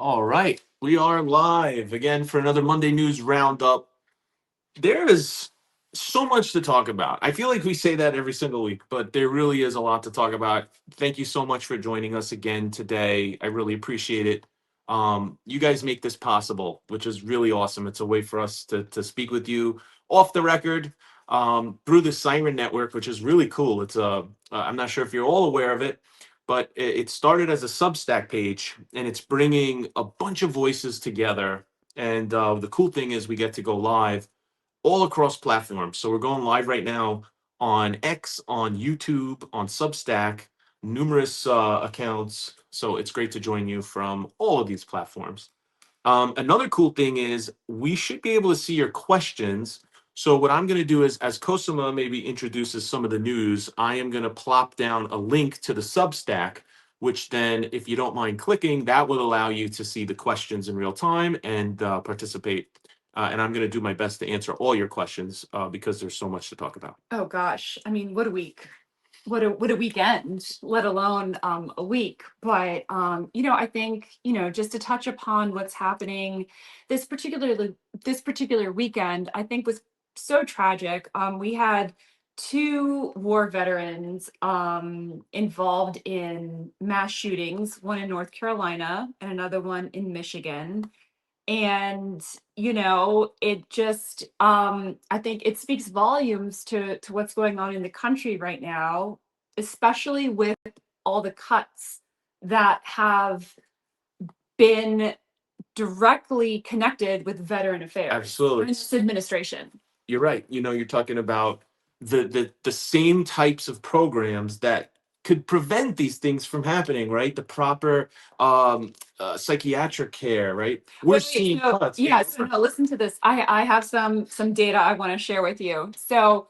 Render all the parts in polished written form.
All right, we are live again for another Monday News Roundup. There is so much to talk about. I feel like we say that every single week, but there really is a lot to talk about. Thank you so much for joining us again today. I really appreciate it. You guys make this possible, which is really awesome. It's a way for us to speak with you off the record through the Siren Network, which is really cool. I'm not sure if you're all aware of it, but it started as a Substack page, and it's bringing a bunch of voices together. And the cool thing is we get to go live all across platforms. So we're going live right now on X, on YouTube, on Substack, numerous accounts. So it's great to join you from all of these platforms. Another cool thing is we should be able to see your questions. So what I'm going to do is, as Cosima maybe introduces some of the news, I am going to plop down a link to the Substack, which then, if you don't mind clicking, that will allow you to see the questions in real time and participate. And I'm going to do my best to answer all your questions because there's so much to talk about. Oh gosh, I mean, what a week. What a weekend, let alone a week. But I think, just to touch upon what's happening this particular weekend, I think was so tragic. We had two war veterans involved in mass shootings, one in North Carolina and another one in Michigan. And it just I think it speaks volumes to what's going on in the country right now, especially with all the cuts that have been directly connected with veteran affairs Absolutely. and this administration. You're right. You're talking about the same types of programs that could prevent these things from happening, right? The proper psychiatric care, right? We're Wait, seeing so cuts. yeah, so no, listen to this. I have some data I want to share with you. So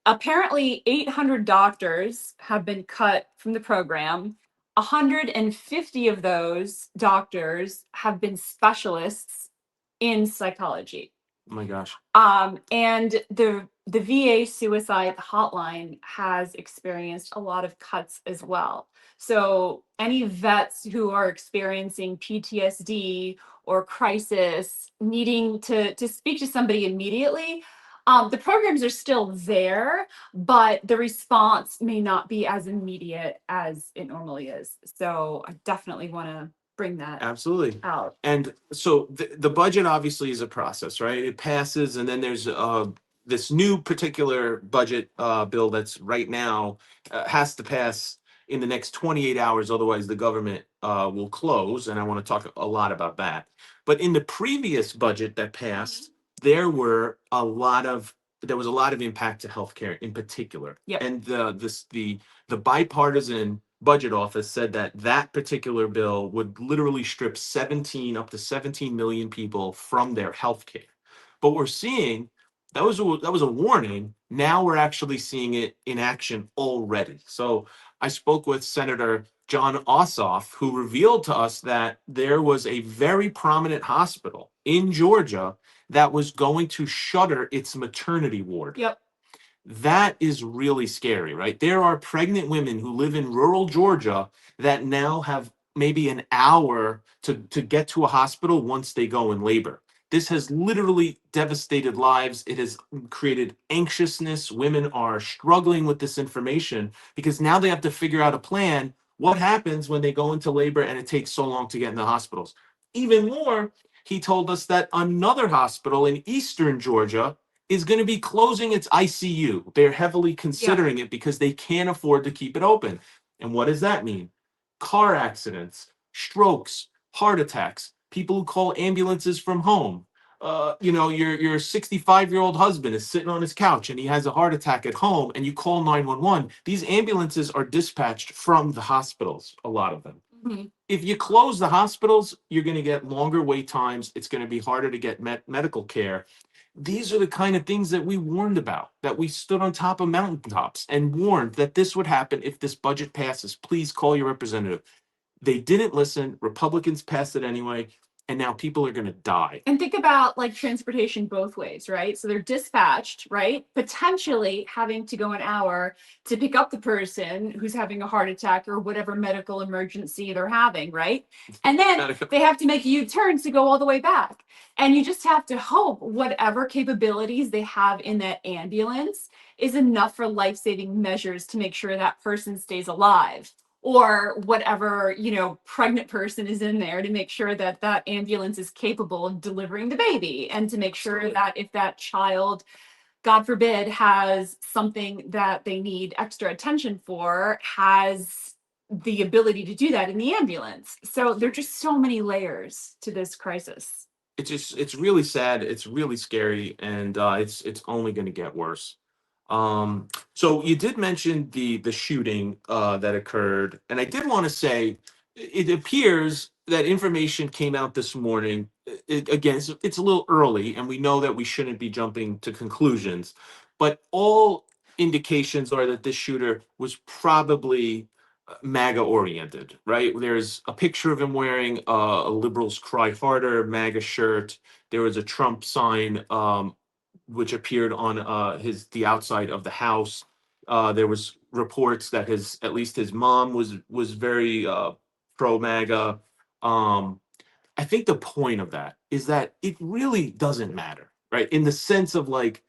apparently 800 doctors have been cut from the program. 150 of those doctors have been specialists in psychology. Oh my gosh. And the VA suicide hotline has experienced a lot of cuts as well. So any vets who are experiencing PTSD or crisis, needing to speak to somebody immediately, the programs are still there, but the response may not be as immediate as it normally is. So I definitely want to bring that Absolutely. out. And so the budget obviously is a process, right? It passes, and then there's this new particular budget bill that's right now has to pass in the next 28 hours. Otherwise, the government will close. And I want to talk a lot about that. But in the previous budget that passed, there was a lot of impact to healthcare in particular. Yep. And the bipartisan budget office said that that particular bill would literally strip up to 17 million people from their health care. But we're seeing that was a warning. Now we're actually seeing it in action already. So I spoke with Senator John Ossoff, who revealed to us that there was a very prominent hospital in Georgia that was going to shutter its maternity ward. Yep. That is really scary, right? There are pregnant women who live in rural Georgia that now have maybe an hour to get to a hospital once they go in labor. This has literally devastated lives. It has created anxiousness. Women are struggling with this information because now they have to figure out a plan. What happens when they go into labor and it takes so long to get in the hospitals? Even more, he told us that another hospital in eastern Georgia is going to be closing its ICU. They're heavily considering it because they can't afford to keep it open. And what does that mean? Car accidents, strokes, heart attacks, people who call ambulances from home. Your 65-year-old husband is sitting on his couch and he has a heart attack at home, and you call 911. These ambulances are dispatched from the hospitals, a lot of them. Mm-hmm. If you close the hospitals, you're going to get longer wait times. It's going to be harder to get medical care. These are the kind of things that we warned about, that we stood on top of mountaintops and warned that this would happen if this budget passes. Please call your representative. They didn't listen. Republicans passed it anyway. and now people are going to die. And think about like transportation both ways, right? So they're dispatched, right? Potentially having to go an hour to pick up the person who's having a heart attack or whatever medical emergency they're having, right? And then they have to make U-turns to go all the way back. And you just have to hope whatever capabilities they have in that ambulance is enough for life-saving measures to make sure that person stays alive, or whatever, you know, pregnant person is in there to make sure that that ambulance is capable of delivering the baby, and to make sure that if that child, God forbid, has something that they need extra attention for, has the ability to do that in the ambulance. So there are just so many layers to this crisis. It's really sad. It's really scary, and it's only going to get worse. So you did mention the shooting that occurred, and I did want to say it appears that information came out this morning. Again, it's a little early, and we know that we shouldn't be jumping to conclusions, but all indications are that this shooter was probably MAGA oriented, right? There's a picture of him wearing a liberals cry harder MAGA shirt. There was a Trump sign which appeared on the outside of the house. There was reports that at least his mom was very pro MAGA. I think the point of that is that it really doesn't matter, right? In the sense of like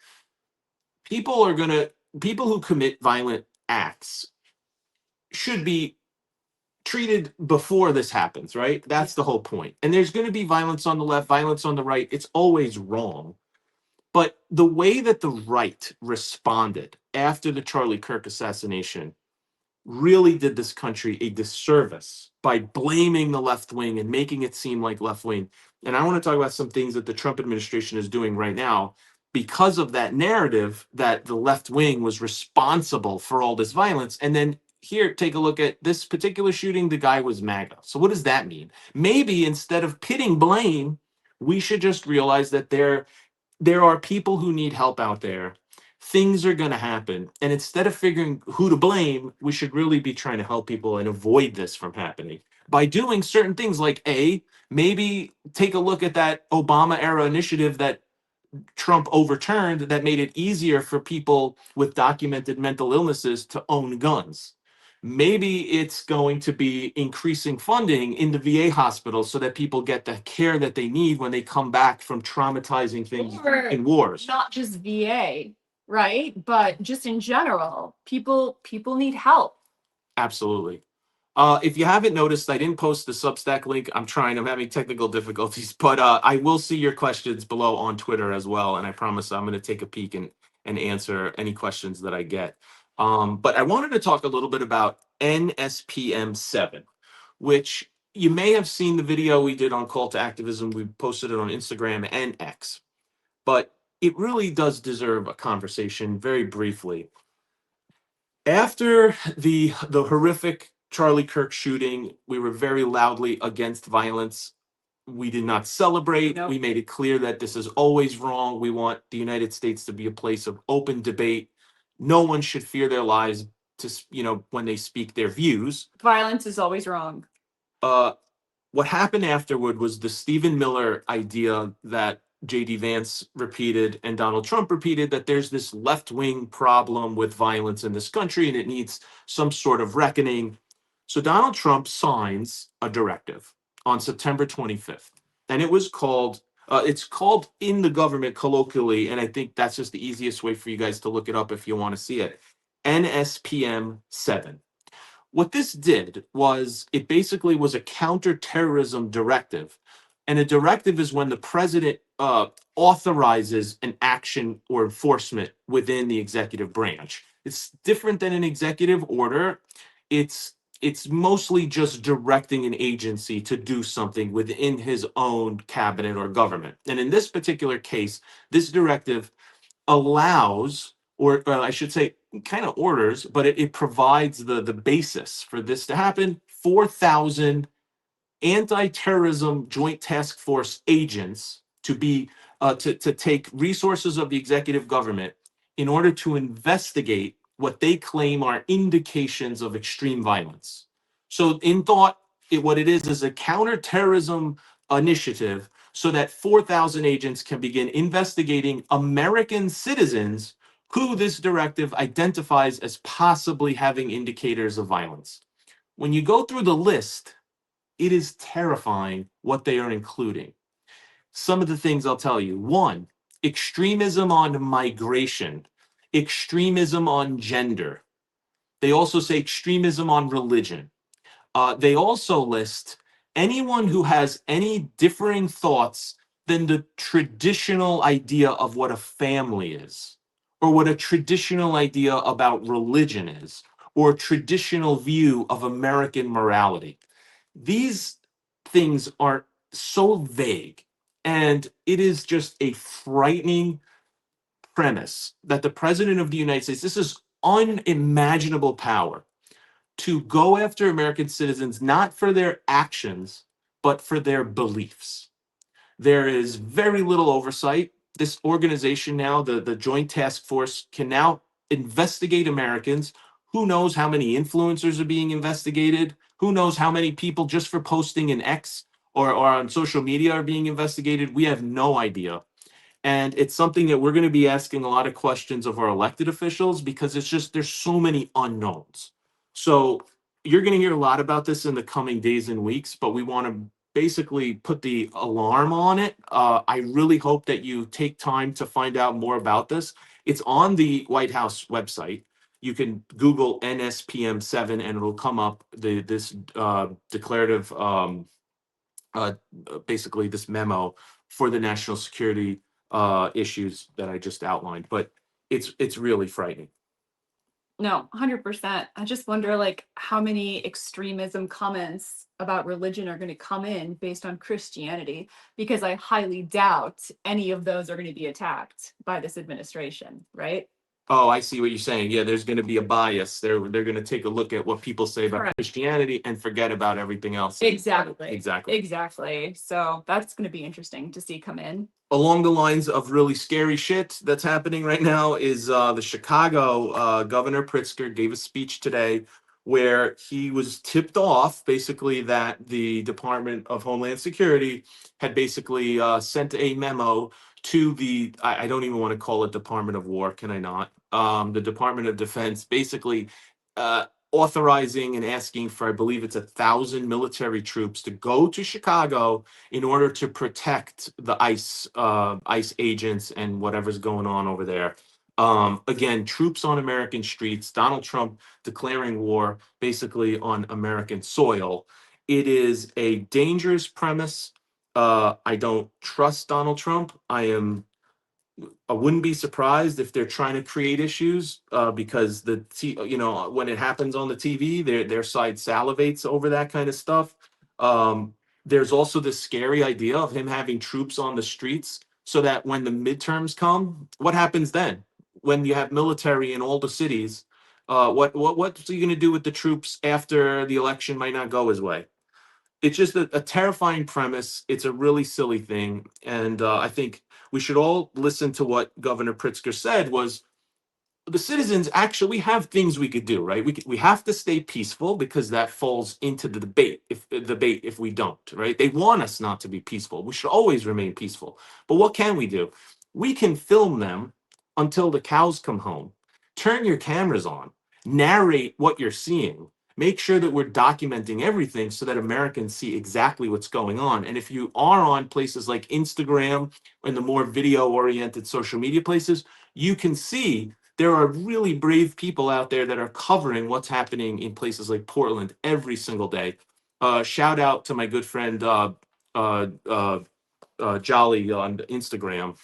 people who commit violent acts should be treated before this happens, right? That's the whole point. And there's going to be violence on the left, violence on the right. It's always wrong. But the way that the right responded after the Charlie Kirk assassination really did this country a disservice by blaming the left wing and making it seem like left wing. And I want to talk about some things that the Trump administration is doing right now because of that narrative that the left wing was responsible for all this violence. And then here, take a look at this particular shooting. The guy was MAGA. So what does that mean? Maybe instead of pitting blame, we should just realize that there are people who need help out there. Things are going to happen. And instead of figuring who to blame, we should really be trying to help people and avoid this from happening by doing certain things like maybe take a look at that Obama era initiative that Trump overturned that made it easier for people with documented mental illnesses to own guns. Maybe it's going to be increasing funding in the VA hospitals so that people get the care that they need when they come back from traumatizing things in wars. Not just VA, right? But just in general, people need help. Absolutely. If you haven't noticed, I didn't post the Substack link. I'm having technical difficulties, but I will see your questions below on Twitter as well. And I promise I'm going to take a peek and answer any questions that I get. But I wanted to talk a little bit about NSPM 7, which you may have seen the video we did on Call to Activism. We posted it on Instagram and X, but it really does deserve a conversation very briefly. After the horrific Charlie Kirk shooting, we were very loudly against violence. We did not celebrate. Nope. We made it clear that this is always wrong. We want the United States to be a place of open debate. No one should fear their lives when they speak their views. Violence is always wrong. What happened afterward was the Stephen Miller idea that J.D. Vance repeated and Donald Trump repeated, that there's this left-wing problem with violence in this country and it needs some sort of reckoning. So Donald Trump signs a directive on September 25th, and it was called, it's called in the government colloquially, and I think that's just the easiest way for you guys to look it up if you want to see it, NSPM 7. What this did was it basically was a counterterrorism directive. And a directive is when the president authorizes an action or enforcement within the executive branch. It's different than an executive order. It's mostly just directing an agency to do something within his own cabinet or government. And in this particular case, this directive allows, or I should say, kind of orders, but it provides the basis for this to happen. 4,000 anti-terrorism joint task force agents to be to take resources of the executive government in order to investigate what they claim are indications of extreme violence. So in thought, what it is a counterterrorism initiative so that 4,000 agents can begin investigating American citizens who this directive identifies as possibly having indicators of violence. When you go through the list, it is terrifying what they are including. Some of the things I'll tell you. One, extremism on migration, extremism on gender. They also say extremism on religion. They also list anyone who has any differing thoughts than the traditional idea of what a family is, or what a traditional idea about religion is, or traditional view of American morality. These things are so vague, and it is just a frightening premise that the president of the United States, this is unimaginable power to go after American citizens not for their actions, but for their beliefs. There is very little oversight. This organization now, the Joint Task Force, can now investigate Americans. Who knows how many influencers are being investigated? Who knows how many people just for posting an X or on social media are being investigated? We have no idea. And it's something that we're going to be asking a lot of questions of our elected officials because it's just there's so many unknowns. So you're going to hear a lot about this in the coming days and weeks, but we want to basically put the alarm on it. I really hope that you take time to find out more about this. It's on the White House website. You can Google NSPM7 and it'll come up this declarative, uh, basically this memo for the national security issues that I just outlined. But it's really frightening. No, 100%. I just wonder like how many extremism comments about religion are going to come in based on Christianity, because I highly doubt any of those are going to be attacked by this administration, right? Oh, I see what you're saying. Yeah, there's going to be a bias. They're going to take a look at what people say about Correct. Christianity and forget about everything else. Exactly. Exactly. Exactly. So that's going to be interesting to see come in. Along the lines of really scary shit that's happening right now is the Chicago Governor Pritzker gave a speech today where he was tipped off basically that the Department of Homeland Security had basically sent a memo to the I don't even want to call it Department of War, can I not? The Department of Defense, basically uh, authorizing and asking for, I believe it's 1,000 military troops to go to Chicago in order to protect the ICE agents and whatever's going on over there. Again, troops on American streets, Donald Trump declaring war basically on American soil. It is a dangerous premise. I don't trust Donald Trump. I wouldn't be surprised if they're trying to create issues because when it happens on the TV, their side salivates over that kind of stuff. Um, there's also this scary idea of him having troops on the streets so that when the midterms come, what happens then? When you have military in all the cities, what's he going to do with the troops after the election might not go his way? It's just a terrifying premise. It's a really silly thing, and I think we should all listen to what Governor Pritzker said was the citizens actually we have things we could do, right? We have to stay peaceful because that falls into the debate if we don't, right? They want us not to be peaceful. We should always remain peaceful. But what can we do? We can film them until the cows come home. Turn your cameras on. Narrate what you're seeing. Make sure that we're documenting everything so that Americans see exactly what's going on. And if you are on places like Instagram and the more video oriented social media places, you can see there are really brave people out there that are covering what's happening in places like Portland every single day. Shout out to my good friend Jolly on Instagram.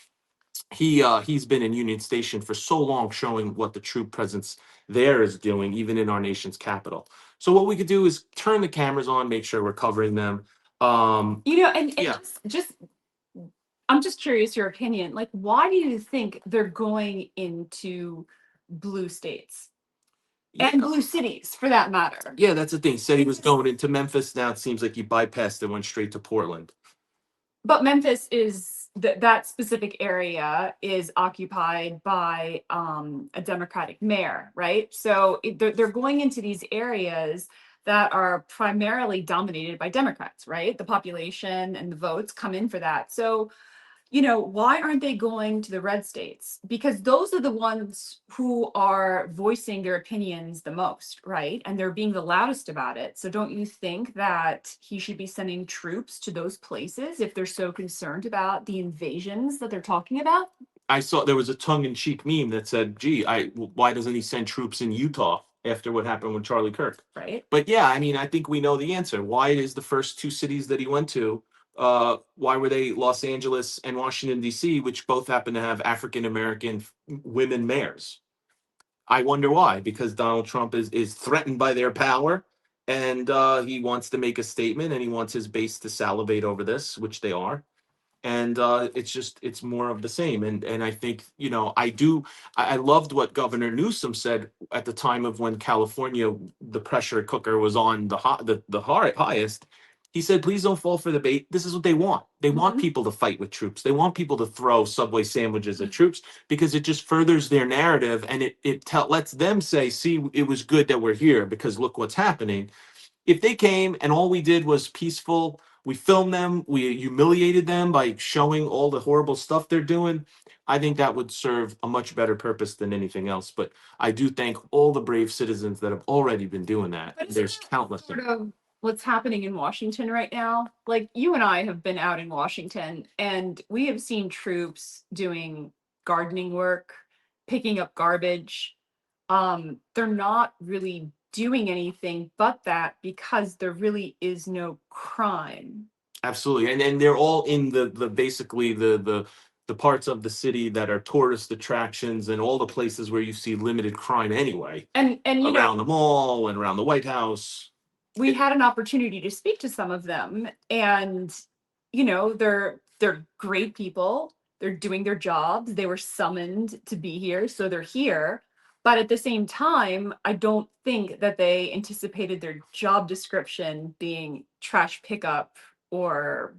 He's been in Union Station for so long, showing what the troop presence there is doing, even in our nation's capital. So what we could do is turn the cameras on, make sure we're covering them. And Yeah. just I'm just curious your opinion. Like, why do you think they're going into blue states and blue cities for that matter? Yeah, that's the thing. Said he was going into Memphis. Now it seems like he bypassed it, went straight to Portland. But Memphis is that specific area is occupied by a Democratic mayor, right? So they're going into these areas that are primarily dominated by Democrats, right? The population and the votes come in for that. So, why aren't they going to the red states? Because those are the ones who are voicing their opinions the most, right? And they're being the loudest about it. So don't you think that he should be sending troops to those places if they're so concerned about the invasions that they're talking about? I saw there was a tongue-in-cheek meme that said, "Gee, why doesn't he send troops in Utah after what happened with Charlie Kirk?" Right. But yeah, I mean, I think we know the answer. Why is the first two cities that he went to? Why were they Los Angeles and Washington D.C., which both happen to have African American women mayors? I wonder why. Because Donald Trump is threatened by their power, and he wants to make a statement, and he wants his base to salivate over this, which they are. And it's more of the same. And I think, I loved what Governor Newsom said at the time of when California, the pressure cooker was on the highest. He said, please don't fall for the bait. This is what they want. They want people to fight with troops. They want people to throw Subway sandwiches at troops because it just furthers their narrative, and lets them say, see, it was good that we're here because look what's happening. If they came and all we did was peaceful, we filmed them, we humiliated them by showing all the horrible stuff they're doing, I think that would serve a much better purpose than anything else. But I do thank all the brave citizens that have already been doing that. But There's countless. sort of what's happening in Washington right now. Like you and I have been out in Washington and we have seen troops doing gardening work, picking up garbage. They're not really doing anything but that because there really is no crime. Absolutely. And they're all in the basically the parts of the city that are tourist attractions and all the places where you see limited crime anyway. And around the mall and around the White House. we had an opportunity to speak to some of them, and they're great people. They're doing their jobs. They were summoned to be here, so they're here. But at the same time, I don't think that they anticipated their job description being trash pickup or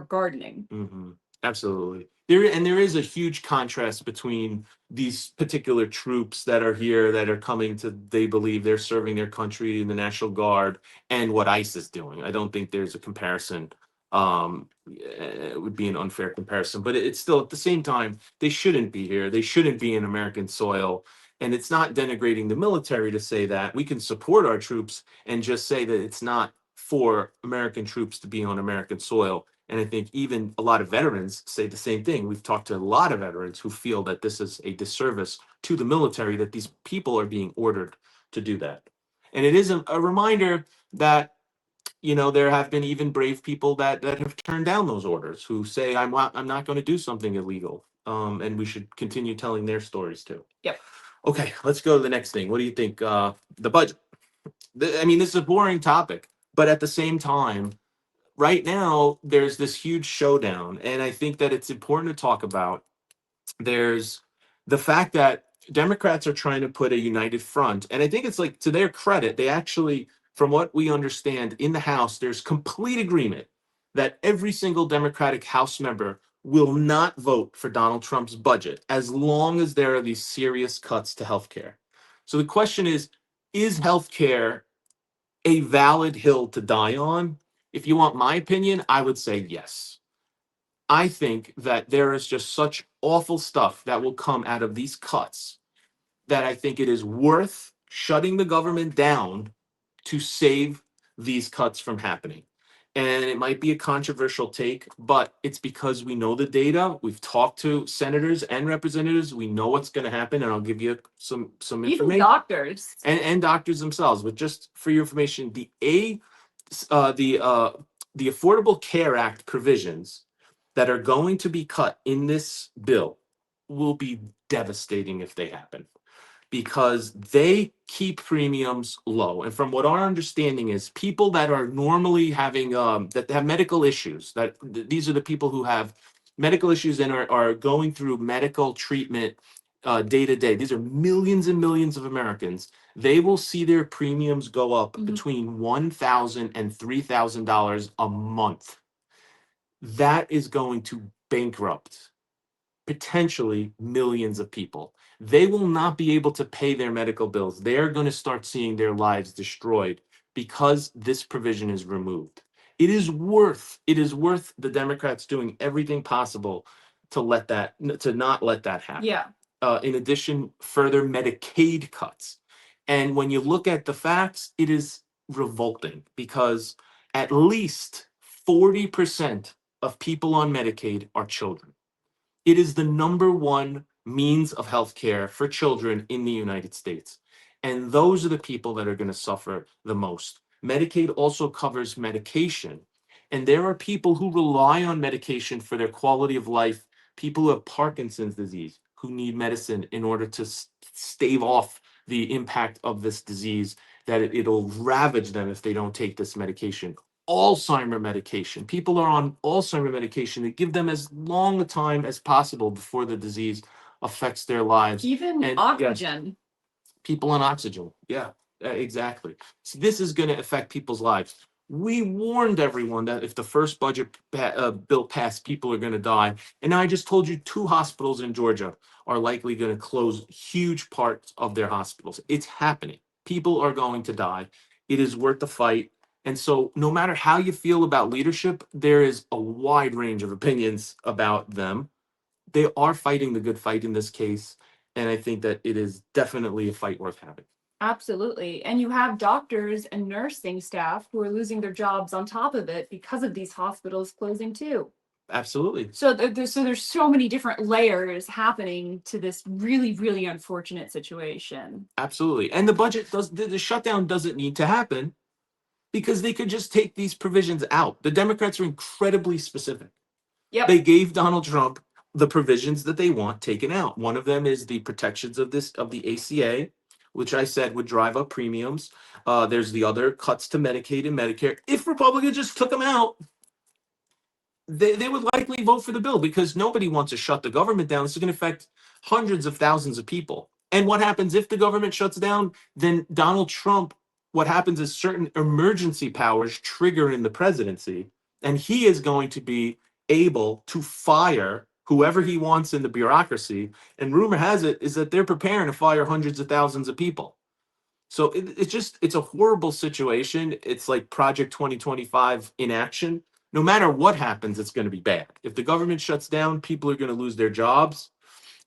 gardening. Absolutely. There is a huge contrast between these particular troops that are here that are coming to, they believe they're serving their country in the National Guard, and what ICE is doing. I don't think there's a comparison. It would be an unfair comparison, but it's still, at the same time, they shouldn't be here. They shouldn't be in American soil. And it's not denigrating the military to say that. We can support our troops and just say that it's not for American troops to be on American soil. And I think even a lot of veterans say the same thing. We've talked to a lot of veterans who feel that this is a disservice to the military, that these people are being ordered to do that. And it is a reminder that, there have been even brave people that have turned down those orders, who say, I'm not going to do something illegal. And we should continue telling their stories too. Yep. Okay, let's go to the next thing. What do you think? The budget. I mean, this is a boring topic, but at the same time, right now there's this huge showdown, and I think that it's important to talk about. There's the fact that Democrats are trying to put a united front, and I think it's, like, to their credit, they actually, from what we understand in the House, there's complete agreement that every single Democratic House member will not vote for Donald Trump's budget as long as there are these serious cuts to healthcare. So the question is healthcare a valid hill to die on? If you want my opinion, I would say yes. I think that there is just such awful stuff that will come out of these cuts that I think it is worth shutting the government down to save these cuts from happening. And it might be a controversial take, but it's because we know the data. We've talked to senators and representatives. We know what's going to happen, and I'll give you some information. Even doctors. And doctors themselves. But just for your information, the Affordable Care Act provisions that are going to be cut in this bill will be devastating if they happen, because they keep premiums low. And from what our understanding is, people that are normally having that have medical issues, these are the people who have medical issues and are going through medical treatment day to day. These are millions and millions of Americans. They will see their premiums go up between $1,000 and $3,000 a month. That is going to bankrupt potentially millions of people. They will not be able to pay their medical bills. They're going to start seeing their lives destroyed because this provision is removed. It is worth the Democrats doing everything possible to not let that happen. Yeah. In addition, further Medicaid cuts. And when you look at the facts, it is revolting because at least 40% of people on Medicaid are children. It is the number one means of healthcare for children in the United States. And those are the people that are going to suffer the most. Medicaid also covers medication. And there are people who rely on medication for their quality of life, people who have Parkinson's disease, who need medicine in order to stave off the impact of this disease, that it'll ravage them if they don't take this medication. Alzheimer medication. People are on Alzheimer medication to give them as long a time as possible before the disease affects their lives. Even And yes, oxygen. people on oxygen. Yeah, exactly. So this is going to affect people's lives. We warned everyone that if the first bill passed, people are going to die. And now I just told you 2 hospitals in Georgia are likely going to close huge parts of their hospitals. It's happening. People are going to die. It is worth the fight. And so, no matter how you feel about leadership, there is a wide range of opinions about them. They are fighting the good fight in this case. And I think that it is definitely a fight worth having. Absolutely. And you have doctors and nursing staff who are losing their jobs on top of it because of these hospitals closing too. Absolutely. So there's so many different layers happening to this really, really unfortunate situation. Absolutely. And the shutdown doesn't need to happen because they could just take these provisions out. The Democrats are incredibly specific. Yep. They gave Donald Trump the provisions that they want taken out. One of them is the protections of the ACA, which I said would drive up premiums. There's the other cuts to Medicaid and Medicare. If Republicans just took them out, they would likely vote for the bill because nobody wants to shut the government down. This is going to affect hundreds of thousands of people. And what happens if the government shuts down? Then Donald Trump, what happens is certain emergency powers trigger in the presidency, and he is going to be able to fire whoever he wants in the bureaucracy. And rumor has it is that they're preparing to fire hundreds of thousands of people. So it's a horrible situation. It's like Project 2025 in action. No matter what happens, it's going to be bad. If the government shuts down, people are going to lose their jobs.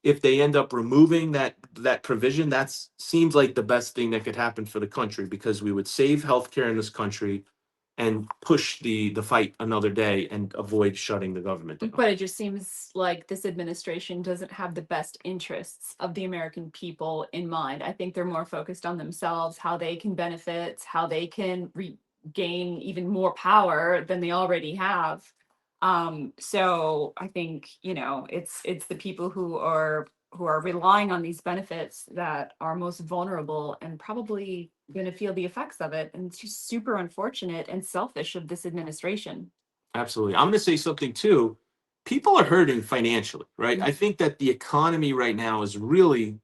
If they end up removing that provision, that seems like the best thing that could happen for the country because we would save healthcare in this country and push the fight another day and avoid shutting the government down. But it just seems like this administration doesn't have the best interests of the American people in mind. I think they're more focused on themselves, how they can benefit, how they can regain even more power than they already have. So I think, it's the people who are relying on these benefits that are most vulnerable and probably going to feel the effects of it. And it's just super unfortunate and selfish of this administration. Absolutely. I'm going to say something too. People are hurting financially, right? I think that the economy right now is really,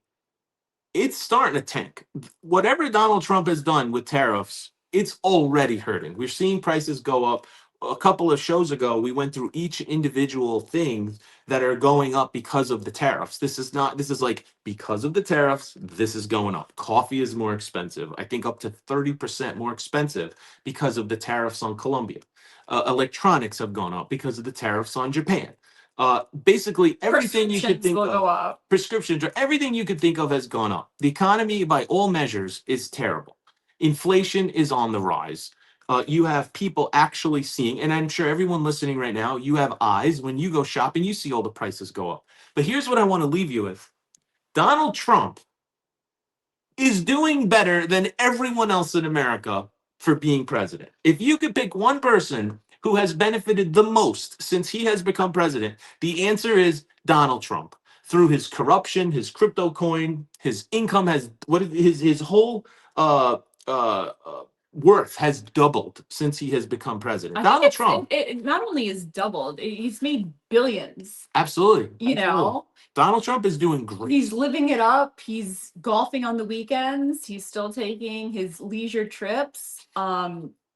it's starting to tank. Whatever Donald Trump has done with tariffs, it's already hurting. We're seeing prices go up. A couple of shows ago, we went through each individual thing that are going up because of the tariffs. This is like because of the tariffs, this is going up. Coffee is more expensive. I think up to 30% more expensive because of the tariffs on Colombia. Electronics have gone up because of the tariffs on Japan. Basically, everything you could think Prescriptions will go of, up. prescriptions, or everything you could think of has gone up. The economy, by all measures, is terrible. Inflation is on the rise. You have people actually seeing, and I'm sure everyone listening right now, you have eyes. When you go shopping, you see all the prices go up. But here's what I want to leave you with. Donald Trump is doing better than everyone else in America for being president. If you could pick one person who has benefited the most since he has become president, the answer is Donald Trump. Through his corruption, his crypto coin, his income has his whole worth has doubled since he has become president. I think Donald Trump, it not only is doubled, he's made billions. absolutely. You know, Donald Trump is doing great. he's living it up. He's golfing on the weekends. He's still taking his leisure trips.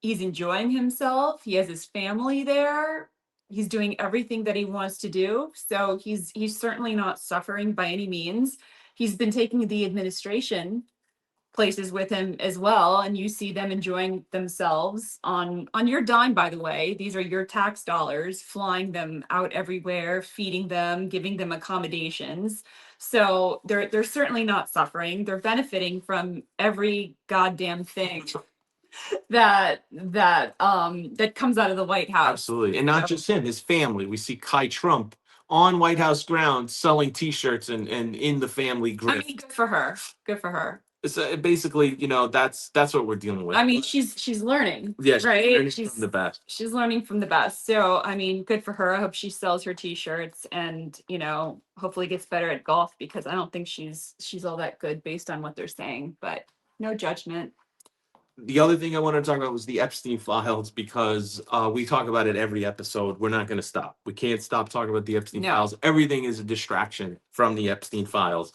He's enjoying himself. He has his family there. He's doing everything that he wants to do. So he's certainly not suffering by any means. He's been taking the administration places with him as well, and you see them enjoying themselves on your dime, by the way. These are your tax dollars, flying them out everywhere, feeding them, giving them accommodations. So they're certainly not suffering. They're benefiting from every goddamn thing that comes out of the White House. Absolutely. And not So- just him, his family. We see Kai Trump on White House grounds selling T-shirts and in the family I grip. mean, good for her. Good for her. So basically, that's what we're dealing with. I mean, she's learning. Yeah, she's right? learning from the best. She's learning from the best. So, I mean, good for her. I hope she sells her t-shirts and, hopefully gets better at golf, because I don't think she's all that good based on what they're saying, but no judgment. The other thing I wanted to talk about was the Epstein files, because we talk about it every episode. We're not going to stop. We can't stop talking about the Epstein No. files. Everything is a distraction from the Epstein files.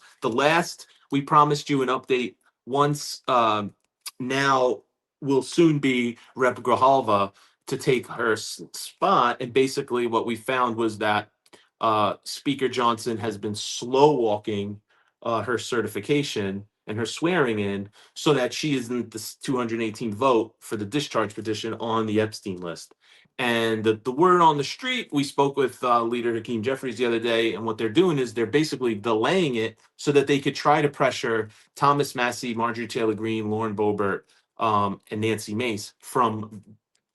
We promised you an update once. Now will soon be Rep. Grijalva to take her spot. And basically what we found was that Speaker Johnson has been slow walking her certification and her swearing in, so that she isn't the 218 vote for the discharge petition on the Epstein list. And the word on the street, we spoke with leader Hakeem Jeffries the other day, and what they're doing is they're basically delaying it so that they could try to pressure Thomas Massie, Marjorie Taylor Greene, Lauren Boebert, and Nancy Mace from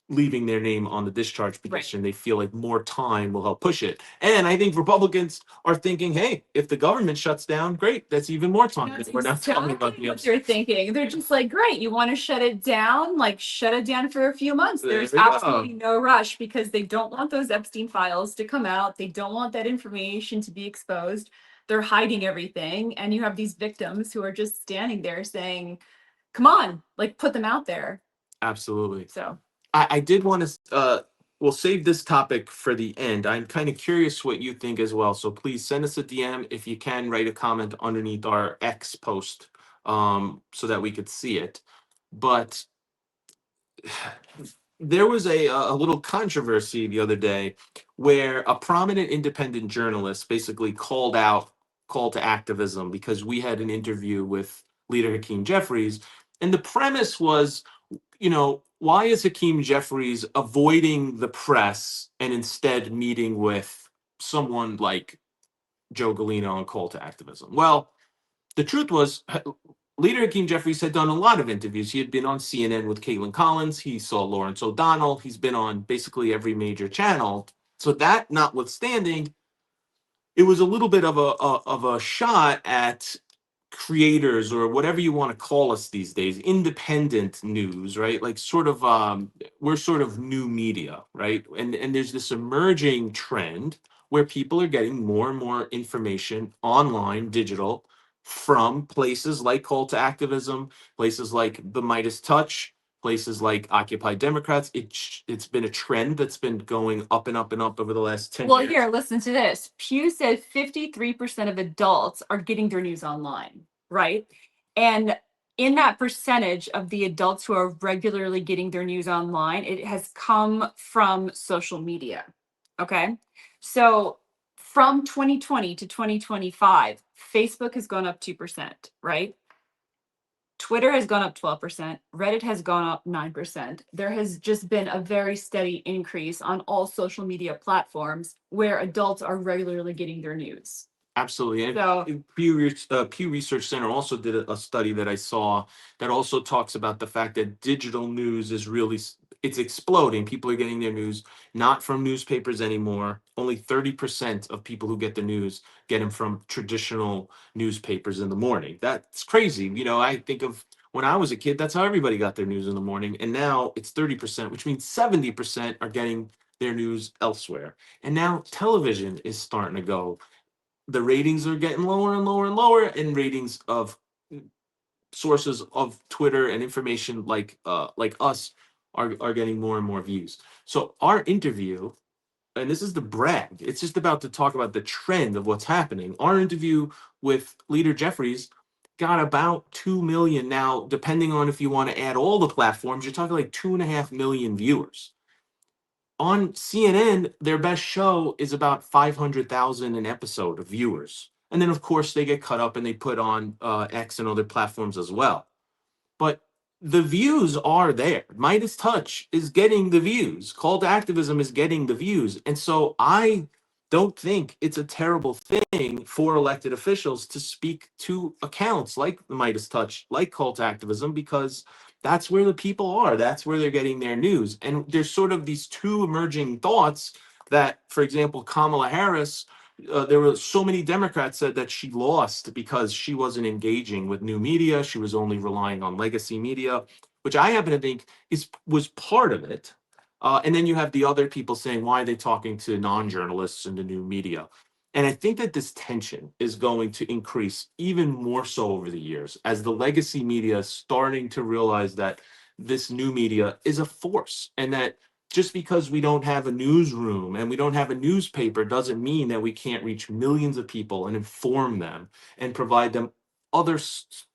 leaving their name on the discharge petition. They feel like more time will help push it. And I think Republicans are thinking, hey, if the government shuts down, great, that's even more time. That's We're not talking about the what they're thinking. They're just like, great, you want to shut it down? Like, shut it down for a few months. There There's we go. absolutely no rush, because they don't want those Epstein files to come out. They don't want that information to be exposed. They're hiding everything. And you have these victims who are just standing there saying, come on, like, put them out there. Absolutely. So I did want to we'll save this topic for the end. I'm kind of curious what you think as well. So please send us a DM if you can, write a comment underneath our X post so that we could see it. But there was a little controversy the other day where a prominent independent journalist basically call to activism, because we had an interview with leader Hakeem Jeffries, and the premise was, why is Hakeem Jeffries avoiding the press and instead meeting with someone like Joe Galino on call to activism? Well, the truth was, leader Hakeem Jeffries had done a lot of interviews. He had been on CNN with Caitlin Collins. He saw Lawrence O'Donnell. He's been on basically every major channel. So that notwithstanding, it was a little bit of a shot at creators, or whatever you want to call us these days, independent news, right? Like we're sort of new media, right? And there's this emerging trend where people are getting more and more information online, digital, from places like Call to Activism, places like the Midas Touch, places like Occupy Democrats. It's been a trend that's been going up and up and up over the last 10 well, years. here, listen to this. Pew said 53% of adults are getting their news online, right? And in that percentage of the adults who are regularly getting their news online, it has come from social media. Okay. So from 2020 to 2025, Facebook has gone up 2%, right? Twitter has gone up 12%. Reddit has gone up 9%. There has just been a very steady increase on all social media platforms where adults are regularly getting their news. Absolutely. And So- Pew Research Center also did a study that I saw that also talks about the fact that digital news is really, it's exploding. People are getting their news not from newspapers anymore. Only 30% of people who get the news get them from traditional newspapers in the morning. That's crazy. I think of when I was a kid, that's how everybody got their news in the morning. And now it's 30%, which means 70% are getting their news elsewhere. And now television is starting to go. The ratings are getting lower and lower and lower, and ratings of sources of Twitter and information like us are getting more and more views. So our interview, and this is the brag, it's just about to talk about the trend of what's happening. Our interview with leader Jeffries got about 2 million. Now, depending on if you want to add all the platforms, you're talking like 2.5 million viewers. On CNN, their best show is about 500,000 an episode of viewers. And then, of course, they get cut up and they put on X and other platforms as well. but the views are there. Midas Touch is getting the views. Call to Activism is getting the views. And so I don't think it's a terrible thing for elected officials to speak to accounts like the Midas Touch, like Call to Activism, because that's where the people are. That's where they're getting their news. And there's sort of these two emerging thoughts that, for example, Kamala Harris, there were so many Democrats said that she lost because she wasn't engaging with new media. She was only relying on legacy media, which I happen to think was part of it. And then you have the other people saying, why are they talking to non-journalists and the new media? And I think that this tension is going to increase even more so over the years as the legacy media is starting to realize that this new media is a force, and that just because we don't have a newsroom and we don't have a newspaper doesn't mean that we can't reach millions of people and inform them and provide them other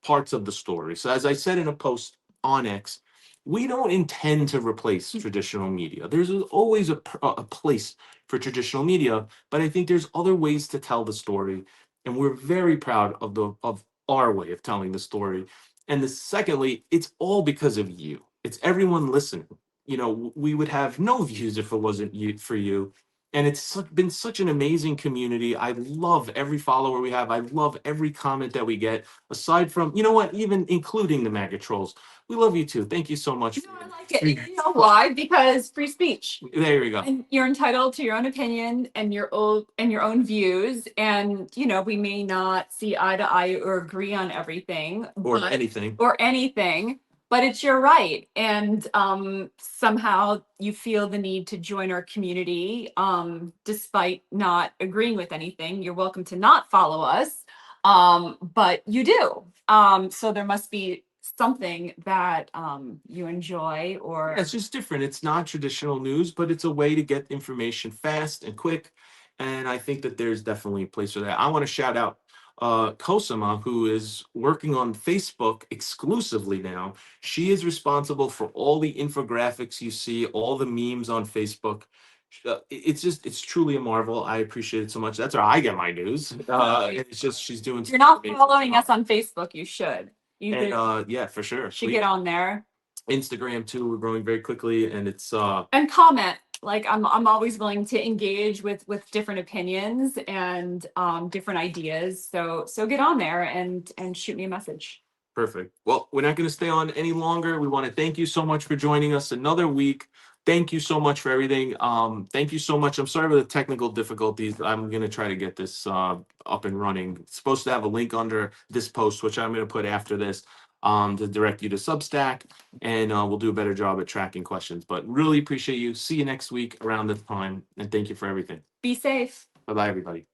parts of the story. So, as I said in a post on X, we don't intend to replace traditional media. There's always a place for traditional media, but I think there's other ways to tell the story, and we're very proud of our way of telling the story. And secondly, it's all because of you. It's everyone listening. We would have no views if it wasn't you for you. And it's been such an amazing community. I love every follower we have. I love every comment that we get, aside from, you know what, even including the MAGA trolls. We love you too. Thank you so much. No, I like it. And you know why? Because free speech. There you go. And you're entitled to your own opinion and your own views. And we may not see eye to eye or agree on everything Or anything. But it's your right. And somehow you feel the need to join our community despite not agreeing with anything. You're welcome to not follow us, but you do. So there must be something that you enjoy, or Yeah, it's just different. It's not traditional news, but it's a way to get information fast and quick. And I think that there's definitely a place for that. I want to shout out Kosama, who is working on Facebook exclusively now. She is responsible for all the infographics you see, all the memes on Facebook. It's truly a marvel. I appreciate it so much. That's where I get my news. It's just she's doing. If you're not following us on Facebook, you should. Yeah, for sure. Should get on there. Instagram too. We're growing very quickly, and it's and comment. Like I'm always willing to engage with different opinions and different ideas. So get on there and shoot me a message. Perfect. Well, we're not going to stay on any longer. We want to thank you so much for joining us another week. Thank you so much for everything. Thank you so much. I'm sorry for the technical difficulties. I'm going to try to get this up and running. It's supposed to have a link under this post, which I'm going to put after this, to direct you to Substack, and we'll do a better job at tracking questions. But really appreciate you. See you next week around this time, and thank you for everything. Be safe. Bye-bye, everybody.